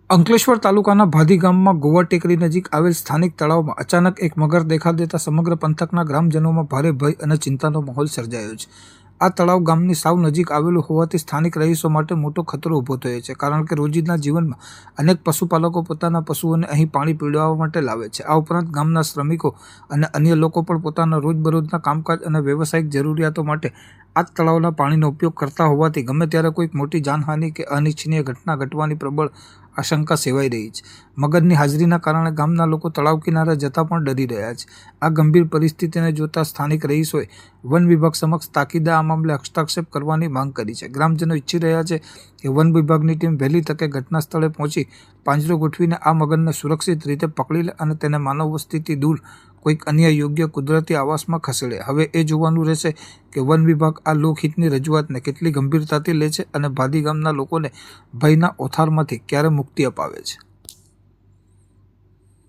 અંકલેશ્વર તાલુકાના ભાદી ગામમાં ગોવા ટેકરી નજીક આવેલ સ્થાનિક તળાવમાં અચાનક એક મગર દેખા દેતા સમગ્ર પંથકના ગ્રામજનોમાં ભારે ભય અને ચિંતાનો માહોલ સર્જાયો છે. આ તળાવ ગામની સાવ નજીક આવેલું હોવાથી સ્થાનિક રહીશો માટે મોટો ખતરો ઊભો થયો છે, કારણ કે રોજિંદા જીવનમાં અનેક પશુપાલકો પોતાના પશુઓને અહીં પાણી પીવડાવવા માટે લાવે છે. આ ઉપરાંત ગામના શ્રમિકો અને અન્ય લોકો પણ પોતાના રોજબરોજના કામકાજ અને વ્યવસાયિક જરૂરિયાતો માટે આ તળાવના પાણીનો ઉપયોગ કરતા હોવાથી ગમે ત્યારે કોઈક મોટી જાનહાનિ કે અનિચ્છનીય ઘટના ઘટવાની પ્રબળ આશંકા સેવાઈ રહી છે. મગરની હાજરીના કારણે ગામના લોકો તળાવ કિનારે જતા પણ ડરી રહ્યા છે. આ ગંભીર પરિસ્થિતિને જોતા સ્થાનિક રહીશોએ વન વિભાગ સમક્ષ તાકીદે આ મામલે હસ્તક્ષેપ કરવાની માંગ કરી છે. ગ્રામજનો ઈચ્છી રહ્યા છે કે વન વિભાગની ટીમ વહેલી તકે ઘટના સ્થળે પહોંચી પાંજરો ગોઠવીને આ મગરને સુરક્ષિત રીતે પકડી લે અને તેને માનવ વસ્તીથી દૂર કોઈક અન્ય યોગ્ય કુદરતી આવાસમાં ખસેડે. હવે એ જોવાનું રહેશે કે વન વિભાગ આ લોકહિતની રજૂઆતને કેટલી ગંભીરતાથી લે છે અને ભાદી ગામના લોકોને ભયના ઓથારમાંથી ક્યારે મુક્તિ અપાવે છે.